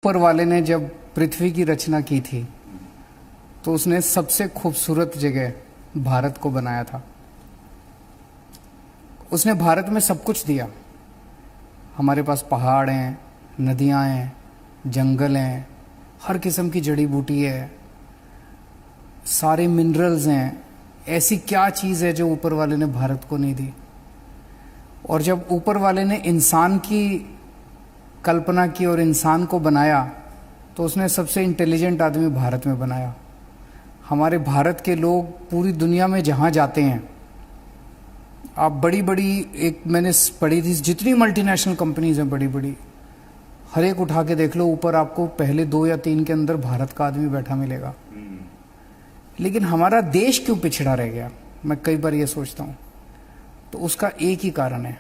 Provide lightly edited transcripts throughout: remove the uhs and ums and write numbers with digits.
ऊपर वाले ने जब पृथ्वी की रचना की थी तो उसने सबसे खूबसूरत जगह भारत को बनाया था। उसने भारत में सब कुछ दिया। हमारे पास पहाड़ हैं, नदियां हैं, जंगल हैं, हर किस्म की जड़ी बूटी है, सारे मिनरल्स हैं। ऐसी क्या चीज़ है जो ऊपर वाले ने भारत को नहीं दी? और जब ऊपर वाले ने इंसान की कल्पना की और इंसान को बनाया तो उसने सबसे इंटेलिजेंट आदमी भारत में बनाया। हमारे भारत के लोग पूरी दुनिया में जहाँ जाते हैं, आप बड़ी बड़ी एक मैंने पढ़ी थी, जितनी मल्टीनेशनल कंपनीज हैं बड़ी बड़ी, हर एक उठा के देख लो, ऊपर आपको पहले 2 या 3 के अंदर भारत का आदमी बैठा मिलेगा। लेकिन हमारा देश क्यों पिछड़ा रह गया, मैं कई बार ये सोचता हूँ। तो उसका एक ही कारण है,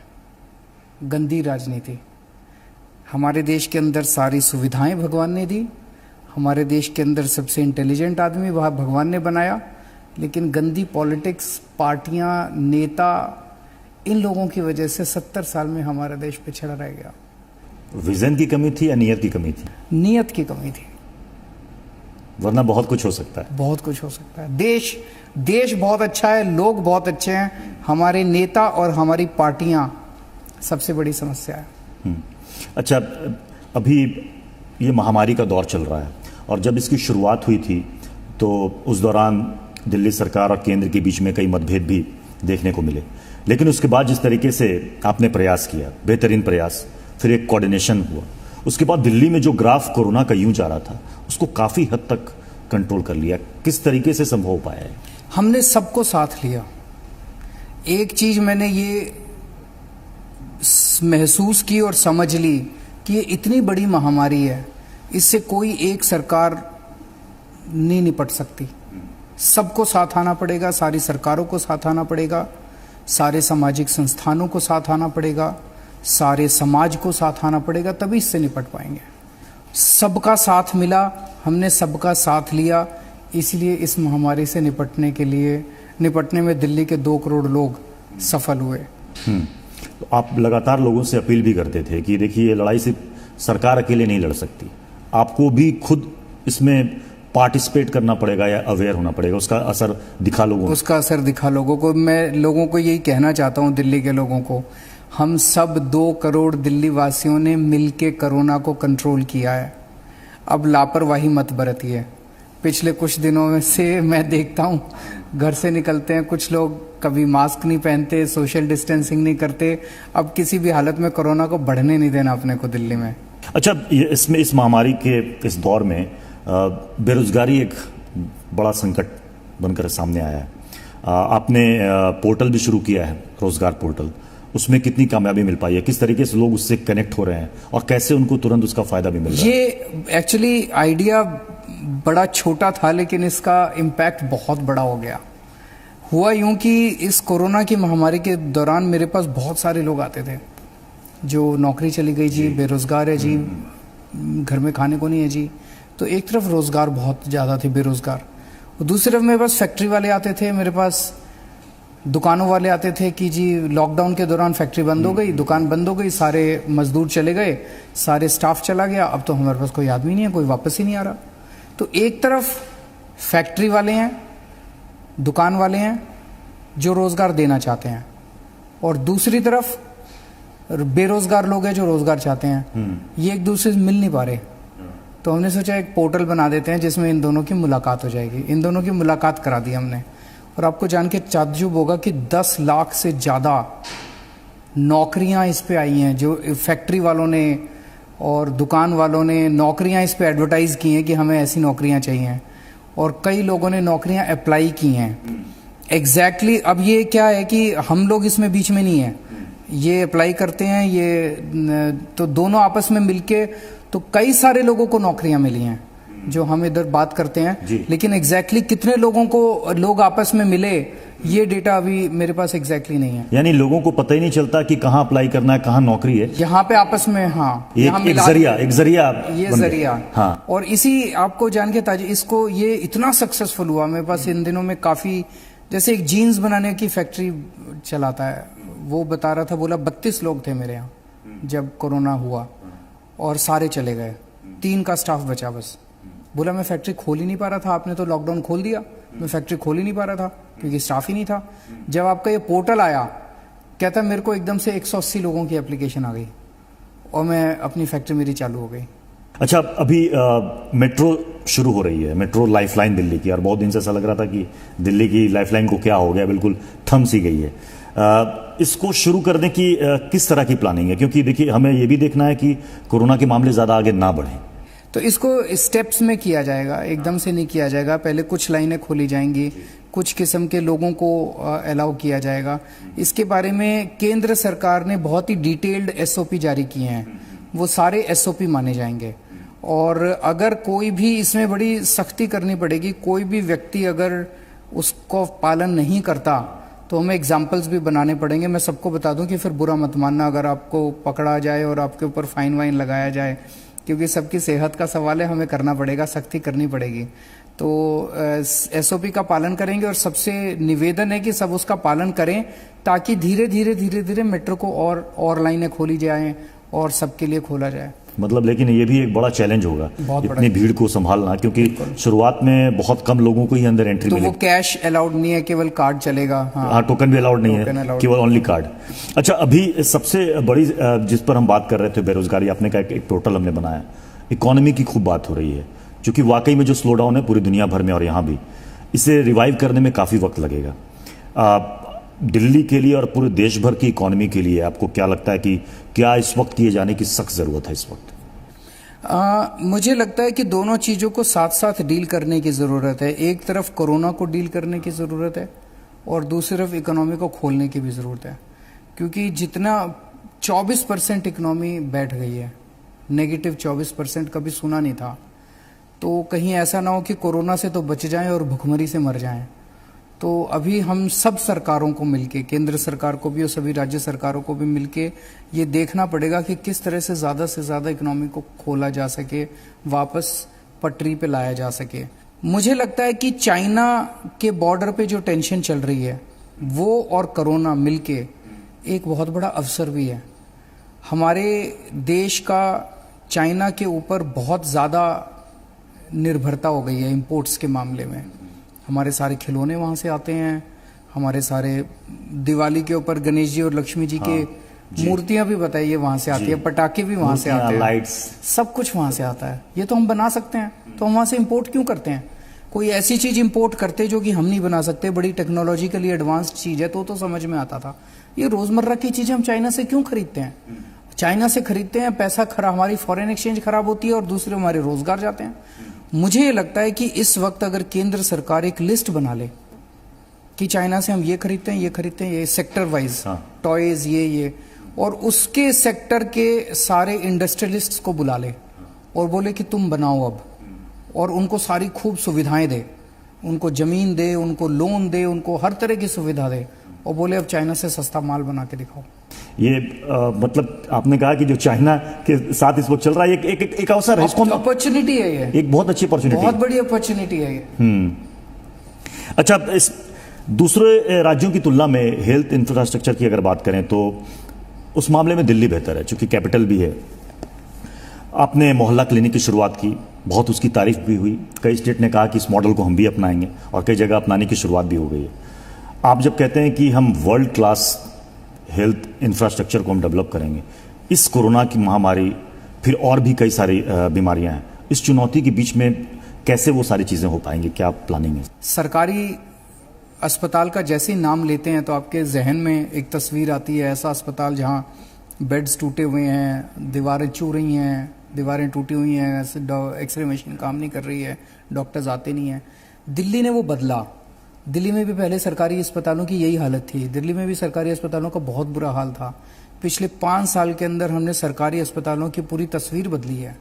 गंदी राजनीति। हमारे देश के अंदर सारी सुविधाएं भगवान ने दी, हमारे देश के अंदर सबसे इंटेलिजेंट आदमी वह भगवान ने बनाया, लेकिन गंदी पॉलिटिक्स, पार्टियां, नेता, इन लोगों की वजह से 70 साल में हमारा देश पिछड़ा रह गया। विजन की कमी थी या नियत की कमी थी? नियत की कमी थी, वरना बहुत कुछ हो सकता है। बहुत कुछ हो सकता है। देश बहुत अच्छा है, लोग बहुत अच्छे हैं, हमारे नेता और हमारी पार्टियां सबसे बड़ी समस्या है। अच्छा, अभी ये महामारी का दौर चल रहा है और जब इसकी शुरुआत हुई थी तो उस दौरान दिल्ली सरकार और केंद्र के बीच में कई मतभेद भी देखने को मिले, लेकिन उसके बाद जिस तरीके से आपने प्रयास किया, बेहतरीन प्रयास, फिर एक कोऑर्डिनेशन हुआ, उसके बाद दिल्ली में जो ग्राफ कोरोना का यूं जा रहा था उसको काफ़ी हद तक कंट्रोल कर लिया। किस तरीके से संभव हो पाया है? हमने सबको साथ लिया। एक चीज मैंने ये महसूस की और समझ ली कि ये इतनी बड़ी महामारी है, इससे कोई एक सरकार नहीं निपट सकती। सबको साथ आना पड़ेगा, सारी सरकारों को साथ आना पड़ेगा, सारे सामाजिक संस्थानों को साथ आना पड़ेगा, सारे समाज को साथ आना पड़ेगा, तभी इससे निपट पाएंगे। सबका साथ मिला, हमने सबका साथ लिया, इसलिए इस महामारी से निपटने में दिल्ली के 2 करोड़ लोग सफल हुए। तो आप लगातार लोगों से अपील भी करते थे कि देखिए, ये लड़ाई सिर्फ सरकार अकेले नहीं लड़ सकती, आपको भी खुद इसमें पार्टिसिपेट करना पड़ेगा या अवेयर होना पड़ेगा। उसका असर दिखा लोगों को। मैं लोगों को यही कहना चाहता हूँ, दिल्ली के लोगों को, हम सब 2 करोड़ दिल्ली वासियों ने मिलके कोरोना को कंट्रोल किया है। अब लापरवाही मत बरतिए। पिछले कुछ दिनों में से मैं देखता हूँ, घर से निकलते हैं कुछ लोग, कभी मास्क नहीं पहनते, सोशल डिस्टेंसिंग नहीं करते। अब किसी भी हालत में कोरोना को बढ़ने नहीं देना अपने को दिल्ली में। अच्छा, इसमें इस महामारी के इस दौर में बेरोजगारी एक बड़ा संकट बनकर सामने आया है। आपने पोर्टल भी शुरू किया है, रोजगार पोर्टल, उसमें कितनी कामयाबी मिल पाई है? किस तरीके से लोग उससे कनेक्ट हो रहे हैं और कैसे उनको तुरंत उसका फायदा भी मिल रहा है? ये एक्चुअली आइडिया बड़ा छोटा था, लेकिन इसका इम्पैक्ट बहुत बड़ा हो गया। हुआ यूं कि इस कोरोना की महामारी के दौरान मेरे पास बहुत सारे लोग आते थे जो नौकरी चली गई जी, बेरोजगार है जी, घर में खाने को नहीं है जी। तो एक तरफ रोजगार बहुत ज़्यादा थे, बेरोजगार, और दूसरी तरफ मेरे पास फैक्ट्री वाले आते थे, मेरे पास दुकानों वाले आते थे कि जी लॉकडाउन के दौरान फैक्ट्री बंद हो गई, दुकान बंद हो गई, सारे मजदूर चले गए, सारे स्टाफ चला गया, अब तो हमारे पास कोई आदमी नहीं है, कोई वापस ही नहीं आ रहा। तो एक तरफ फैक्ट्री वाले हैं, दुकान वाले हैं जो रोजगार देना चाहते हैं, और दूसरी तरफ बेरोजगार लोग हैं जो रोजगार चाहते हैं। ये एक दूसरे से मिल नहीं पा रहे। तो हमने सोचा एक पोर्टल बना देते हैं जिसमें इन दोनों की मुलाकात हो जाएगी। इन दोनों की मुलाकात करा दी हमने, और आपको जान के ताज्जुब होगा कि 10 लाख से ज़्यादा नौकरियां इस पे आई हैं। जो फैक्ट्री वालों ने और दुकान वालों ने नौकरियां इस पे एडवर्टाइज की हैं कि हमें ऐसी नौकरियां चाहिए, और कई लोगों ने नौकरियां अप्लाई की हैं। एग्जैक्टली अब ये क्या है कि हम लोग इसमें बीच में नहीं है, ये अप्लाई करते हैं, ये तो दोनों आपस में मिलके, तो कई सारे लोगों को नौकरियां मिली हैं जो हम इधर बात करते हैं, लेकिन एग्जैक्टली कितने लोगों को लोग आपस में मिले, ये डेटा अभी मेरे पास एग्जैक्टली नहीं है। यानी लोगों को पता ही नहीं चलता कि कहाँ अप्लाई करना है, कहाँ नौकरी है। यहाँ पे आपस में, हाँ, एक जरिया ये जरिया। हाँ। और इसी आपको जान के ताज, इसको ये इतना सक्सेसफुल हुआ मेरे पास इन दिनों में काफी, जैसे एक जीन्स बनाने की फैक्ट्री चलाता है, वो बता रहा था, बोला 32 लोग थे मेरे यहाँ जब कोरोना हुआ और सारे चले गए। 3 का स्टाफ बचा बस। बोला मैं फैक्ट्री खोल ही नहीं पा रहा था, आपने तो लॉकडाउन खोल दिया, मैं फैक्ट्री खोल ही नहीं पा रहा था क्योंकि स्टाफ ही नहीं था। जब आपका ये पोर्टल आया, कहता मेरे को एकदम से 180 लोगों की एप्लीकेशन आ गई और मैं अपनी फैक्ट्री मेरी चालू हो गई। अच्छा, अभी मेट्रो शुरू हो रही है, मेट्रो लाइफलाइन दिल्ली की, और बहुत दिन से ऐसा लग रहा था कि दिल्ली की लाइफलाइन को क्या हो गया, बिल्कुल थम सी गई है। इसको शुरू करने की किस तरह की प्लानिंग है? क्योंकि देखिए हमें ये भी देखना है कि कोरोना के मामले ज़्यादा आगे ना बढ़ें। तो इसको स्टेप्स में किया जाएगा, एकदम से नहीं किया जाएगा। पहले कुछ लाइनें खोली जाएंगी, कुछ किस्म के लोगों को अलाउ किया जाएगा। इसके बारे में केंद्र सरकार ने बहुत ही डिटेल्ड एसओपी जारी किए हैं, वो सारे एसओपी माने जाएंगे। और अगर कोई भी इसमें बड़ी सख्ती करनी पड़ेगी, कोई भी व्यक्ति अगर उसको पालन नहीं करता तो हमें एग्जाम्पल्स भी बनाने पड़ेंगे। मैं सबको बता दूं कि फिर बुरा मत मानना अगर आपको पकड़ा जाए और आपके ऊपर फाइन वाइन लगाया जाए, क्योंकि सबकी सेहत का सवाल है, हमें करना पड़ेगा, सख्ती करनी पड़ेगी। तो एसओपी का पालन करेंगे और सबसे निवेदन है कि सब उसका पालन करें ताकि धीरे धीरे मेट्रो को और लाइनें खोली जाएं और सबके लिए खोला जाए। मतलब लेकिन ये भी एक बड़ा चैलेंज होगा इतनी भीड़ को संभालना, क्योंकि शुरुआत में बहुत कम लोगों को ही अंदर एंट्री मिलेगी। तो वो कैश अलाउड नहीं है, केवल कार्ड चलेगा। हाँ, टोकन भी अलाउड नहीं है, केवल ओनली कार्ड। अच्छा, अभी सबसे बड़ी जिस पर हम बात कर रहे थे, बेरोजगारी, आपने कहा एक पोर्टल हमने बनाया, इकोनॉमी की खूब बात हो रही है, क्योंकि वाकई में जो स्लो डाउन है पूरी दुनिया भर में और यहाँ भी, इसे रिवाइव करने में काफ़ी वक्त लगेगा। दिल्ली के लिए और पूरे देश भर की इकोनॉमी के लिए आपको क्या लगता है कि क्या इस वक्त किए जाने की सख्त ज़रूरत है इस वक्त? मुझे लगता है कि दोनों चीज़ों को साथ साथ डील करने की ज़रूरत है। एक तरफ कोरोना को डील करने की ज़रूरत है और दूसरी तरफ इकोनॉमी को खोलने की भी ज़रूरत है, क्योंकि जितना 24% इकोनॉमी बैठ गई है, नेगेटिव 24% कभी सुना नहीं था। तो कहीं ऐसा ना हो कि कोरोना से तो बच जाएं और भुखमरी से मर जाएं। तो अभी हम सब सरकारों को मिलके, केंद्र सरकार को भी और सभी राज्य सरकारों को भी मिलके ये देखना पड़ेगा कि किस तरह से ज़्यादा इकोनॉमी को खोला जा सके, वापस पटरी पे लाया जा सके। मुझे लगता है कि चाइना के बॉर्डर पे जो टेंशन चल रही है वो और कोरोना मिलके एक बहुत बड़ा अवसर भी है। हमारे देश का चाइना के ऊपर बहुत ज़्यादा निर्भरता हो गई है इंपोर्ट्स के मामले में। हमारे सारे खिलौने वहाँ से आते हैं, हमारे सारे दिवाली के ऊपर गणेश जी और लक्ष्मी जी के मूर्तियां भी बताइए वहाँ से आती है, पटाखे भी वहाँ से आते हैं, लाइट्स, सब कुछ वहाँ से आता है। ये तो हम बना सकते हैं, तो हम वहाँ से इंपोर्ट क्यों करते हैं? कोई ऐसी चीज इंपोर्ट करते जो कि हम नहीं बना सकते, बड़ी टेक्नोलॉजिकली एडवांस्ड चीज है तो समझ में आता था। ये रोजमर्रा की चीजें हम चाइना से क्यों खरीदते हैं? चाइना से खरीदते हैं, पैसा खराब, हमारी फॉरेन एक्सचेंज खराब होती है और दूसरे हमारे रोजगार जाते हैं। मुझे ये लगता है कि इस वक्त अगर केंद्र सरकार एक लिस्ट बना ले कि चाइना से हम ये खरीदते हैं, ये सेक्टर वाइज टॉयज, ये और उसके सेक्टर के सारे इंडस्ट्रियलिस्ट्स को बुला ले और बोले कि तुम बनाओ अब, और उनको सारी खूब सुविधाएं दे, उनको जमीन दे, उनको लोन दे, उनको हर तरह की सुविधा दे और बोले अब चाइना से सस्ता माल बना के दिखाओ। ये मतलब आपने कहा कि जो चाइना के साथ इस वक्त चल रहा है एक अवसर है, इसको अपॉर्चुनिटी है, ये एक बहुत अच्छी अपॉर्चुनिटी, बहुत बड़ी अपॉर्चुनिटी है ये। अच्छा, इस दूसरे राज्यों की तुलना में हेल्थ इंफ्रास्ट्रक्चर की अगर बात करें तो उस मामले में दिल्ली बेहतर है, क्योंकि कैपिटल भी है। आपने मोहल्ला क्लिनिक की शुरुआत की, बहुत उसकी तारीफ भी हुई, कई स्टेट ने कहा कि इस मॉडल को हम भी अपनाएंगे और कई जगह अपनाने की शुरुआत भी हो गई है। आप जब कहते हैं कि हम वर्ल्ड क्लास हेल्थ इंफ्रास्ट्रक्चर को हम डेवलप करेंगे, इस कोरोना की महामारी, फिर और भी कई सारी बीमारियां हैं, इस चुनौती के बीच में कैसे वो सारी चीज़ें हो पाएंगी? क्या प्लानिंग है? सरकारी अस्पताल का जैसे ही नाम लेते हैं तो आपके जहन में एक तस्वीर आती है, ऐसा अस्पताल जहां बेड्स टूटे हुए हैं, दीवारें चू रही हैं, दीवारें टूटी हुई हैं, एक्सरे मशीन काम नहीं कर रही है, डॉक्टर्स आते नहीं हैं। दिल्ली ने वो बदला। दिल्ली में भी पहले सरकारी अस्पतालों की यही हालत थी, दिल्ली में भी सरकारी अस्पतालों का बहुत बुरा हाल था। पिछले 5 साल के अंदर हमने सरकारी अस्पतालों की पूरी तस्वीर बदली है।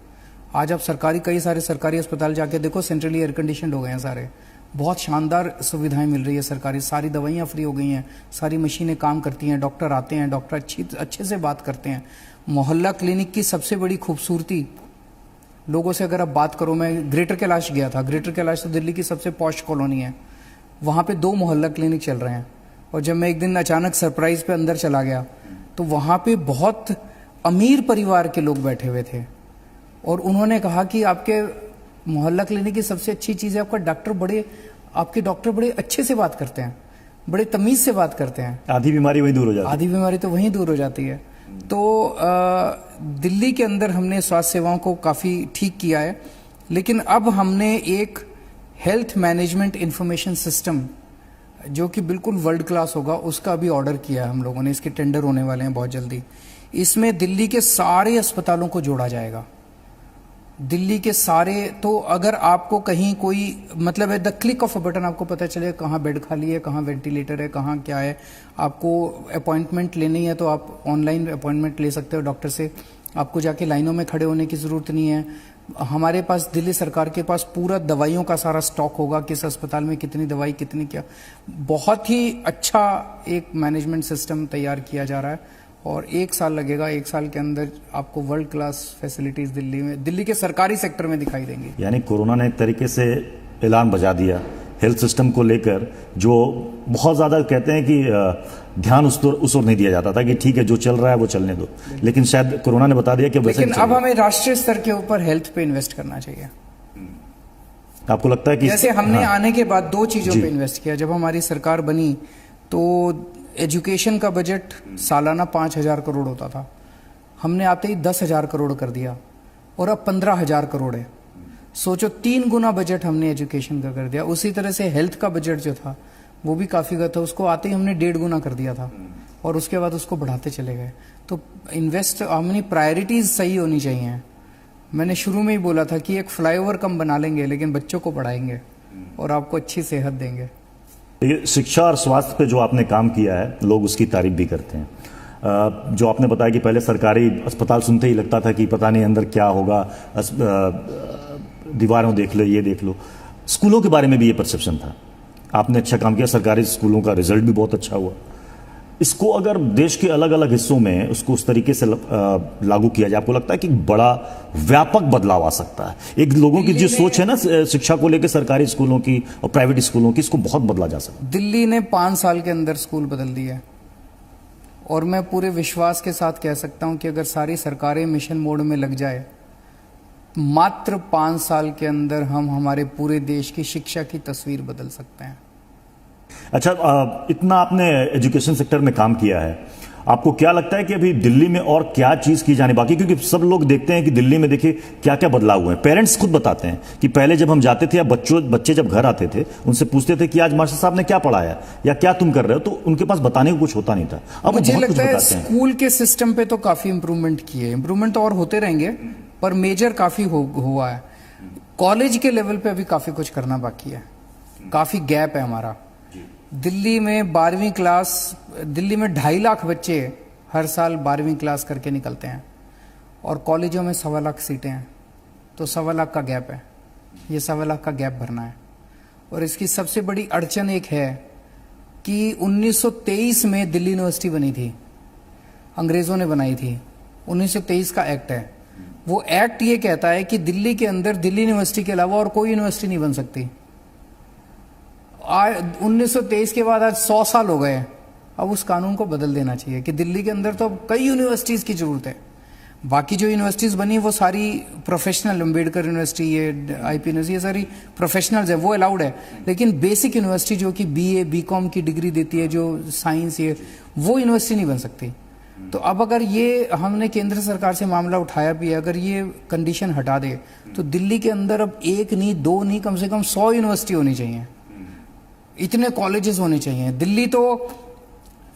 आज आप कई सारे सरकारी अस्पताल जाके देखो, सेंट्रली एयर कंडीशनड हो गए हैं सारे, बहुत शानदार सुविधाएं मिल रही है सरकारी, सारी दवाइयाँ फ्री हो गई हैं, सारी मशीनें काम करती हैं, डॉक्टर आते हैं, डॉक्टर अच्छे से बात करते हैं। मोहल्ला क्लिनिक की सबसे बड़ी खूबसूरती, लोगों से अगर आप बात करो, मैं ग्रेटर कैलाश गया था, ग्रेटर कैलाश तो दिल्ली की सबसे पॉश कॉलोनी है, वहाँ पे 2 मोहल्ला क्लिनिक चल रहे हैं। और जब मैं एक दिन अचानक सरप्राइज पे अंदर चला गया तो वहाँ पे बहुत अमीर परिवार के लोग बैठे हुए थे और उन्होंने कहा कि आपके मोहल्ला क्लिनिक की सबसे अच्छी चीज़ है आपके डॉक्टर बड़े अच्छे से बात करते हैं, बड़े तमीज़ से बात करते हैं। आधी बीमारी वहीं दूर हो जाती है। आधी बीमारी तो वहीं दूर हो जाती है। तो दिल्ली के अंदर हमने स्वास्थ्य सेवाओं को काफ़ी ठीक किया है, लेकिन अब हमने एक हेल्थ मैनेजमेंट इंफॉर्मेशन सिस्टम जो कि बिल्कुल वर्ल्ड क्लास होगा, उसका भी ऑर्डर किया है हम लोगों ने। इसके टेंडर होने वाले हैं बहुत जल्दी। इसमें दिल्ली के सारे अस्पतालों को जोड़ा जाएगा। दिल्ली के सारे, तो अगर आपको कहीं कोई मतलब है the click of a button आपको पता चले कहाँ बेड खाली है, कहाँ वेंटिलेटर है, कहाँ क्या है। आपको अपॉइंटमेंट लेनी है तो आप ऑनलाइन अपॉइंटमेंट ले सकते हो डॉक्टर से। आपको जाके लाइनों में खड़े होने की ज़रूरत नहीं है। हमारे पास दिल्ली सरकार के पास पूरा दवाइयों का सारा स्टॉक होगा, किस अस्पताल में कितनी दवाई कितनी क्या। बहुत ही अच्छा एक मैनेजमेंट सिस्टम तैयार किया जा रहा है और 1 साल लगेगा। 1 साल के अंदर आपको वर्ल्ड क्लास फैसिलिटीज दिल्ली के सरकारी सेक्टर में दिखाई देंगी। यानी कोरोना ने एक तरीके से ऐलान बजा दिया हेल्थ सिस्टम को लेकर, जो बहुत ज़्यादा कहते हैं कि ध्यान उस ओर नहीं दिया जाता था कि ठीक है जो चल रहा है वो चलने दो, लेकिन शायद कोरोना ने बता दिया कि लेकिन अब हमें राष्ट्रीय स्तर के ऊपर हेल्थ पे इन्वेस्ट करना चाहिए। आपको लगता है कि जैसे हमने आने के बाद 2 चीज़ों पे इन्वेस्ट किया। जब हमारी सरकार बनी तो एजुकेशन का बजट सालाना 5,000 करोड़ होता था, हमने आते ही 10,000 करोड़ कर दिया और अब 15,000 करोड़ है। सोचो 3 गुना बजट हमने एजुकेशन का कर दिया। उसी तरह से हेल्थ का बजट जो था वो भी काफ़ी गया था, उसको आते ही हमने 1.5 गुना कर दिया था और उसके बाद उसको बढ़ाते चले गए। तो हमने प्रायोरिटीज सही होनी चाहिए। मैंने शुरू में ही बोला था कि एक फ्लाईओवर कम बना लेंगे लेकिन बच्चों को पढ़ाएंगे और आपको अच्छी सेहत देंगे। देखिए, शिक्षा और स्वास्थ्य पे जो आपने काम किया है लोग उसकी तारीफ भी करते हैं। जो आपने बताया कि पहले सरकारी अस्पताल सुनते ही लगता था कि पता नहीं अंदर क्या होगा, दीवारों देख लो, ये देख लो। स्कूलों के बारे में भी ये परसेप्शन था। आपने अच्छा काम किया, सरकारी स्कूलों का रिजल्ट भी बहुत अच्छा हुआ। इसको अगर देश के अलग अलग हिस्सों में उसको उस तरीके से लागू किया जाए, आपको लगता है कि बड़ा व्यापक बदलाव आ सकता है? एक लोगों की जो सोच है ना शिक्षा को लेकर सरकारी स्कूलों की और प्राइवेट स्कूलों की, इसको बहुत बदला जा सकता है। दिल्ली ने 5 साल के अंदर स्कूल बदल दिए और मैं पूरे विश्वास के साथ कह सकता हूं कि अगर सारी सरकारें मिशन मोड में लग जाए, मात्र 5 साल के अंदर हम हमारे पूरे देश की शिक्षा की तस्वीर बदल सकते हैं। अच्छा, इतना आपने एजुकेशन सेक्टर में काम किया है, आपको क्या लगता है कि अभी दिल्ली में और क्या चीज की जाने बाकी? क्योंकि सब लोग देखते हैं कि दिल्ली में देखिए क्या क्या बदलाव हुए हैं। पेरेंट्स खुद बताते हैं कि पहले जब हम जाते थे या बच्चे जब घर आते थे उनसे पूछते थे कि आज मास्टर साहब ने क्या पढ़ाया या क्या तुम कर रहे हो, तो उनके पास बताने को कुछ होता नहीं था। अब मुझे लगता है स्कूल के सिस्टम पे तो काफी इंप्रूवमेंट किए। इंप्रूवमेंट तो और होते रहेंगे पर मेजर काफी हुआ है। कॉलेज के लेवल पे अभी काफी कुछ करना बाकी है, काफी गैप है हमारा। दिल्ली में 12वीं क्लास, दिल्ली में 2.5 लाख बच्चे हर साल 12वीं क्लास करके निकलते हैं और कॉलेजों में 1.25 लाख सीटें हैं, तो 1.25 लाख का गैप है। ये 1.25 लाख का गैप भरना है। और इसकी सबसे बड़ी अड़चन एक है कि 1923 में दिल्ली यूनिवर्सिटी बनी थी, अंग्रेजों ने बनाई थी। 1923 का एक्ट है। वो एक्ट ये कहता है कि दिल्ली के अंदर दिल्ली यूनिवर्सिटी के अलावा और कोई यूनिवर्सिटी नहीं बन सकती। 1923 के बाद आज 100 साल हो गए। अब उस कानून को बदल देना चाहिए कि दिल्ली के अंदर तो अब कई यूनिवर्सिटीज की जरूरत है। बाकी जो यूनिवर्सिटीज बनी वो सारी प्रोफेशनल, अम्बेडकर यूनिवर्सिटी, ये आईपी यूनिवर्सिटी, ये सारी प्रोफेशनल्स है, वो अलाउड है। लेकिन बेसिक यूनिवर्सिटी जो कि बीए बीकॉम की डिग्री देती है, जो साइंस, ये वो यूनिवर्सिटी नहीं बन सकती। तो अब अगर ये हमने केंद्र सरकार से मामला उठाया भी है, अगर ये कंडीशन हटा दे तो दिल्ली के अंदर अब 1 नहीं 2 नहीं, कम से कम 100 यूनिवर्सिटी होनी चाहिए, इतने कॉलेजेस होने चाहिए।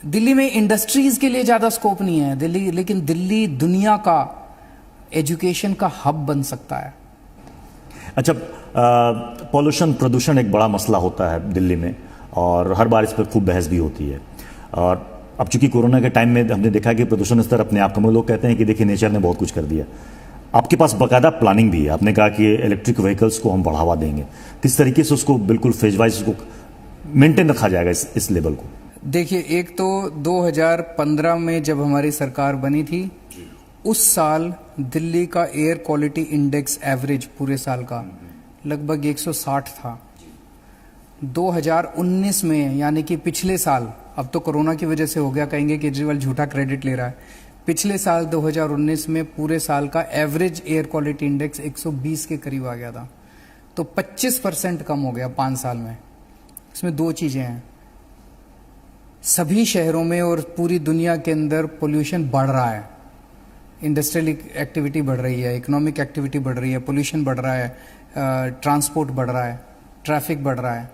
दिल्ली में इंडस्ट्रीज के लिए ज्यादा स्कोप नहीं है दिल्ली, लेकिन दिल्ली दुनिया का एजुकेशन का हब बन सकता है। अच्छा, पॉल्यूशन, प्रदूषण एक बड़ा मसला होता है दिल्ली में और हर बार इस पर खूब बहस भी होती है। और अब चूंकि कोरोना के टाइम में हमने देखा कि प्रदूषण स्तर अपने आप कम, लोग कहते हैं कि देखिए नेचर ने बहुत कुछ कर दिया। आपके पास बाकायदा प्लानिंग भी है, आपने कहा कि इलेक्ट्रिक व्हीकल्स को हम बढ़ावा देंगे, किस तरीके से उसको बिल्कुल फेज वाइज उसको मेंटेन रखा जाएगा इस लेवल को? देखिए, एक तो 2015 में जब हमारी सरकार बनी थी, उस साल दिल्ली का एयर क्वालिटी इंडेक्स एवरेज पूरे साल का लगभग 160 था। 2019 में, यानी कि पिछले साल, अब तो कोरोना की वजह से हो गया, कहेंगे केजरीवाल झूठा क्रेडिट ले रहा है, पिछले साल 2019 में पूरे साल का एवरेज एयर क्वालिटी इंडेक्स 120 के करीब आ गया था। तो 25% कम हो गया 5 साल में। इसमें दो चीजें हैं, सभी शहरों में और पूरी दुनिया के अंदर पोल्यूशन बढ़ रहा है, इंडस्ट्रियल एक्टिविटी बढ़ रही है, इकोनॉमिक एक्टिविटी बढ़ रही है, पोल्यूशन बढ़ रहा है, ट्रांसपोर्ट बढ़ रहा है, ट्रैफिक बढ़ रहा है।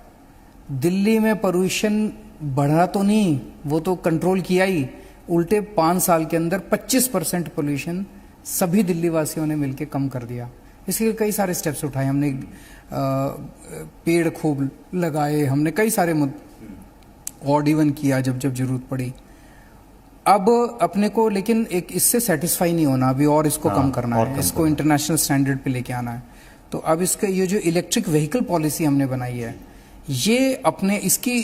दिल्ली में पोल्यूशन बढ़ा तो नहीं, वो तो कंट्रोल किया ही, उल्टे 5 साल के अंदर 25% पोल्यूशन सभी दिल्ली वासियों ने मिलकर कम कर दिया। इसके लिए कई सारे स्टेप्स उठाए हमने, पेड़ खूब लगाए हमने, कई सारे ऑड इवन किया जब जब जरूरत पड़ी। अब अपने को लेकिन एक इससे सेटिस्फाई नहीं होना, अभी और इसको कम करना है, इसको इंटरनेशनल स्टैंडर्ड पे लेके आना है। तो अब इसका ये जो इलेक्ट्रिक व्हीकल पॉलिसी हमने बनाई है, ये अपने इसकी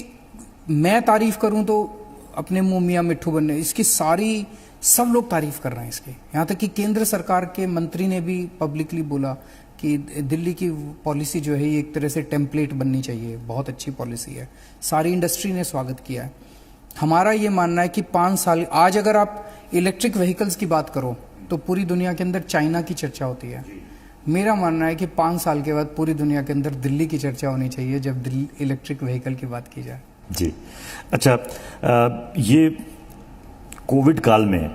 मैं तारीफ करूं तो अपने मुंह मियां मिट्ठू बनने, इसकी सारी सब लोग तारीफ कर रहे हैं इसकी। यहाँ तक कि केंद्र सरकार के मंत्री ने भी पब्लिकली बोला कि दिल्ली की पॉलिसी जो है ये एक तरह से टेम्पलेट बननी चाहिए, बहुत अच्छी पॉलिसी है। सारी इंडस्ट्री ने स्वागत किया है। हमारा ये मानना है कि 5 साल, आज अगर आप इलेक्ट्रिक व्हीकल्स की बात करो तो पूरी दुनिया के अंदर चाइना की चर्चा होती है। मेरा मानना है कि 5 साल के बाद पूरी दुनिया के अंदर दिल्ली की चर्चा होनी चाहिए जब दिल्ली इलेक्ट्रिक व्हीकल की बात की जाए। जी अच्छा, ये कोविड काल में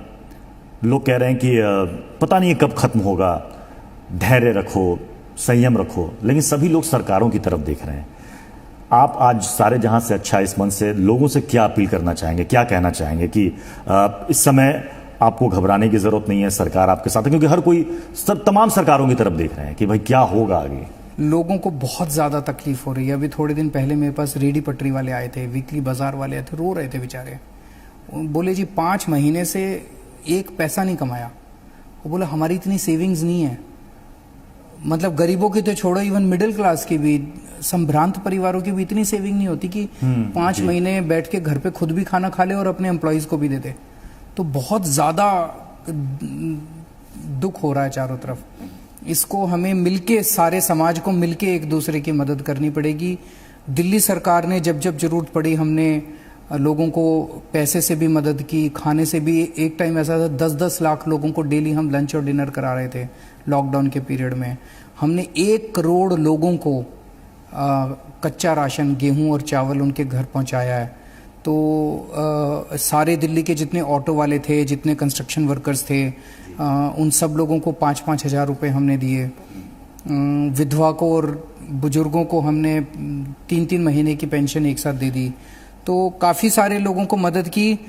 लोग कह रहे हैं कि पता नहीं कब खत्म होगा, धैर्य रखो, संयम रखो, लेकिन सभी लोग सरकारों की तरफ देख रहे हैं। आप आज सारे जहां से अच्छा इस मन से लोगों से क्या अपील करना चाहेंगे, क्या कहना चाहेंगे कि इस समय आपको घबराने की जरूरत नहीं है, सरकार आपके साथ है, क्योंकि हर कोई तमाम सरकारों की तरफ देख रहे हैं कि भाई क्या होगा आगे। लोगों को बहुत ज्यादा तकलीफ हो रही है। अभी थोड़े दिन पहले मेरे पास रेडी पटरी वाले आए थे, वीकली बाजार वाले आए थे, रो रहे थे बेचारे। बोले जी 5 महीने से एक पैसा नहीं कमाया। वो बोला हमारी इतनी सेविंग्स नहीं है, मतलब गरीबों की तो छोड़ो, इवन मिडिल क्लास की भी, संभ्रांत परिवारों की भी इतनी सेविंग नहीं होती कि 5 महीने बैठ के घर पे खुद भी खाना खा ले और अपने एम्प्लॉयज को भी दे दे। तो बहुत ज्यादा दुख हो रहा है चारों तरफ। इसको हमें मिलके, सारे समाज को मिलके एक दूसरे की मदद करनी पड़ेगी। दिल्ली सरकार ने जब जब जरूरत पड़ी, हमने लोगों को पैसे से भी मदद की, खाने से भी। एक टाइम ऐसा था 10-10 लाख लोगों को डेली हम लंच और डिनर करा रहे थे लॉकडाउन के पीरियड में। हमने 1 करोड़ लोगों को कच्चा राशन, गेहूं और चावल उनके घर पहुंचाया है। तो सारे दिल्ली के जितने ऑटो वाले थे, जितने कंस्ट्रक्शन वर्कर्स थे, उन सब लोगों को 5-5 हज़ार रुपये हमने दिए। विधवा को और बुजुर्गों को हमने 3-3 महीने की पेंशन एक साथ दे दी। तो काफ़ी सारे लोगों को मदद की।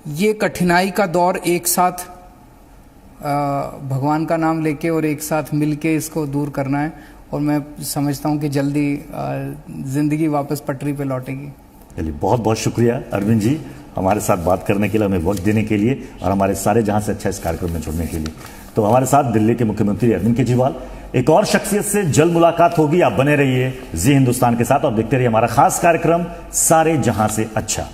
ये कठिनाई का दौर एक साथ भगवान का नाम लेके और एक साथ मिलके इसको दूर करना है, और मैं समझता हूँ कि जल्दी ज़िंदगी वापस पटरी पे लौटेगी। चलिए, बहुत बहुत शुक्रिया अरविंद जी, हमारे साथ बात करने के लिए, हमें वक्त देने के लिए और हमारे सारे जहां से अच्छा इस कार्यक्रम में जुड़ने के लिए। तो हमारे साथ दिल्ली के मुख्यमंत्री अरविंद केजरीवाल। एक और शख्सियत से जल्द मुलाकात होगी। आप बने रहिए जी हिंदुस्तान के साथ और देखते रहिए हमारा खास कार्यक्रम सारे जहां से अच्छा।